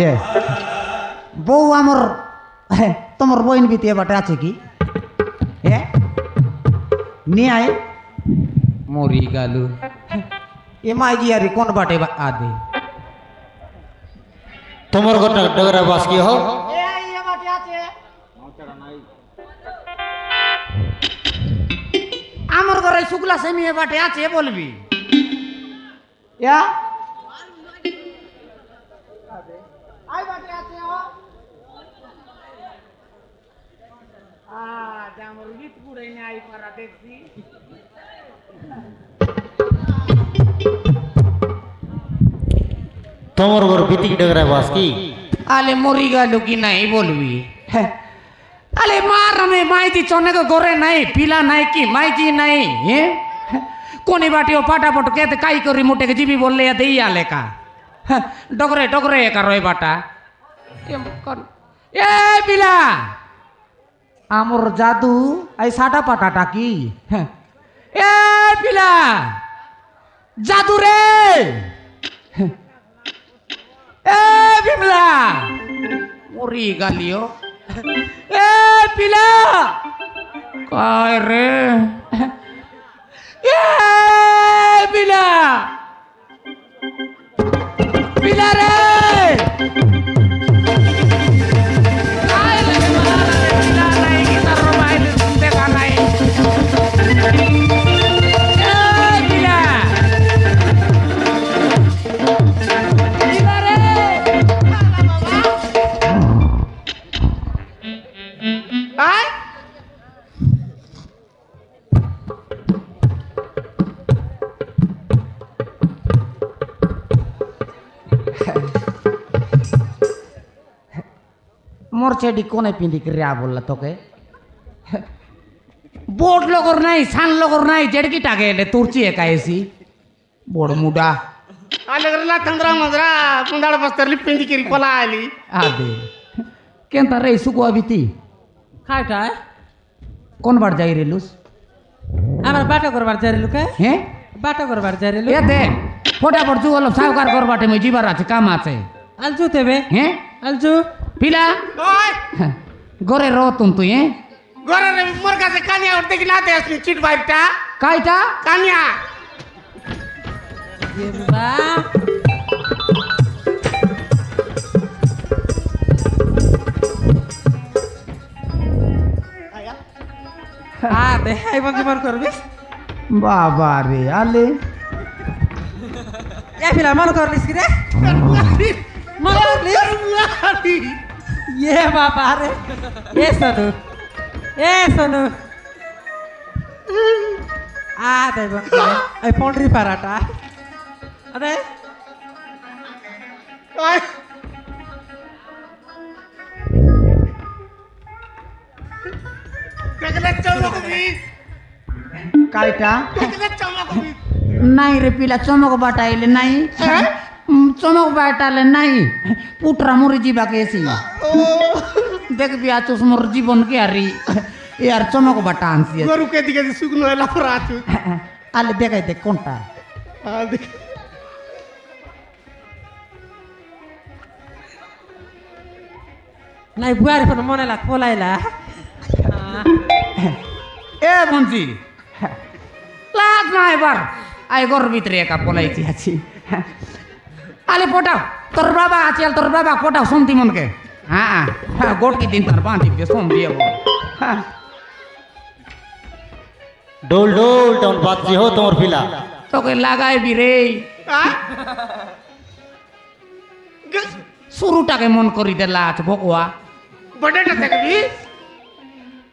এ বউ আমার তোমার বইন বিতে বাটে আছে কি নিয়ে আয় মরি গেল এ মাই গিয়ারি কোন বাটে আদে তোমার গোটা ডগরা বাস কি হো আমার ঘরে শুক্লা সেমি এ বাটে আছে বলবি তোমার ঘর বিতিক ডগরা বাস কি আলে মরি গেল কি নাই বলবি আলে মার আমি মাইতি চনেক ঘরে নাই পিলা নাই কি মাইতি নাই কোনি বাটিও পাটাপট কেতে কাই করি মুটেকে জিবি বললে দেই আলে কা ডগরে ডগরে একা রয় বাটা এ পিলা আমর জাদু আই সাটা পাটাটা কি এ পিলা জাদু রে এ বিমলা মরি গালিও এ পিলা কয় রে এ পিলা পিলা রে মোর চেডি কোনে পিঁধি রিয়া বললা তোকে বোট লগর নাই সান লগর নাই জেডকি টাকে এলে তুরচি একা এসি বড় মুডা আলেগরলা চಂದ್ರ ಮಂದ್ರ ಮುಂದಾಳ ಬಸ್ತರ್ಲಿ ಪಿಂದಿ ಕಿರಿ ಕೊಲ ಆಲಿ আদে কেনতা রে সুকুয়া বিতি খাইটা কোন বার যাই রেলুস আমার বাটা করবার যাই লুকে হ্যাঁ বাটা করবার যাই লু এ দে ফটাফট জু হলো সাউকার করবাটে মই জিবার আছে কাম আছে আলজু তেবে হ্যাঁ আলজু পিলা ওই ঘরে রতুন তুই ঘরে মোর কাছে কানিয়া উঠতে কি লাতে আসনি চিট বাইরটা কাইটা কানিয়া বা দে আই বন্ধ মার করবি বাবা রে আলে এ ফিলা মন করলিস কি রে মন করলিস ये बाबा रे ए सोनू आ दे आई पोंड्री पराठा अरे ওই দেখলে চমকবি কাইটা দেখলে চমকবি নাই রে পিলা চমক বাটাইলে নাই চমক বাটালে নাই পুটরা মরে যাবাকে এসি দেখবি আছস মোর জীবন কে আরি এ আর চমক বাটা আনছি গরুকে দিকে শুকনো এলা পরা আছু আলে দেখাই দেখ কোনটা দেখ নাই বুয়ারি ফোন মনে লাগ পলাইলা এ বঞ্চি লাগ না এবার আই ঘর ভিতরে একা পলাইছি আছি আলে পটাও তোর বাবা আছে তোর বাবা পটাও শুনতি মনকে হ্যাঁ হ্যাঁ গোট কি দিন তার বাঁধি শুন দিয়ে ডোল ডোল টাউন বাজছি হো তোমার ফিলা তোকে লাগাইবি রে শুরুটাকে মন করি দে লাচ ভগওয়া বড়টা দেখবি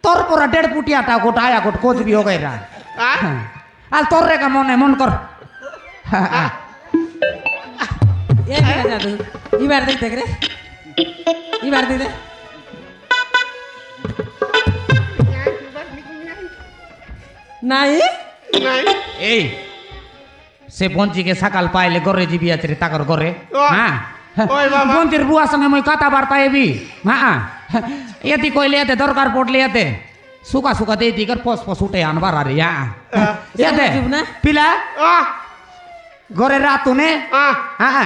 তোর পরা 1.5 ফুটিয়াটা গোটা আয়া গোট কোচবি हो गईरा আর তোর রেখা মনে মন কর ये क्या जादू ई बार देख रे ई बार देख रे নাই নাই এই সে বঞ্চিকে সকাল পাইলে ঘরে যাবি আছে রে তাকর ঘরে হ্যাঁ ওই বাবা বঞ্চির বুয়ার সঙ্গে মই কথা বার্তা এবি হ্যাঁ এতি কইলে এতে দরকার পড়লে এতে সুকা সুকা দে দিকর পস পস উঠে আনবার আরে এতে পিলা ঘরে রাতুনে হ্যাঁ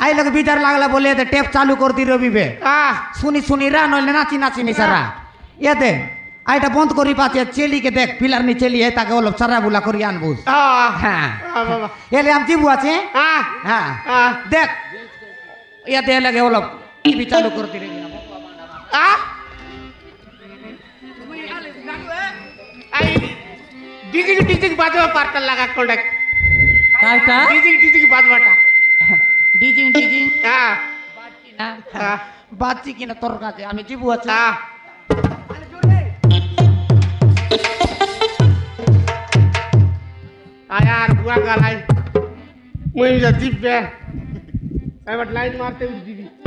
আই লোক বিচার লাগলা বলে এতে টেপ চালু করতি রবিবে আহ শুনি শুনি রা নইলে নাচি নাচি নি সারা এতে আইটা বন্ধ করি পাচ্ছে চেলিকে দেখ পিলার নি চেলিয়ে তাকে অলপ সারা বুলা করি আনবুস হ্যাঁ বাবা এলে আমি জিবু আছে আহ হ্যাঁ আহ দেখ ইয়াতে লাগে অলপ টিভি চালু করতি রে আহ আই ডিজিক ডিজিক বাজবা পার্টাল লাগা কোডাক কাইটা ডিজিক ডিজিক বাজবাটা ডিজিং ডিজিং হ্যাঁ বাচ্চি না হ্যাঁ বাচ্চি কিনা তোর কাছে আমি জিবু আছে হ্যাঁ यार बुआ का लाइन मुझे जीप पे लाइन मारते हुए दीदी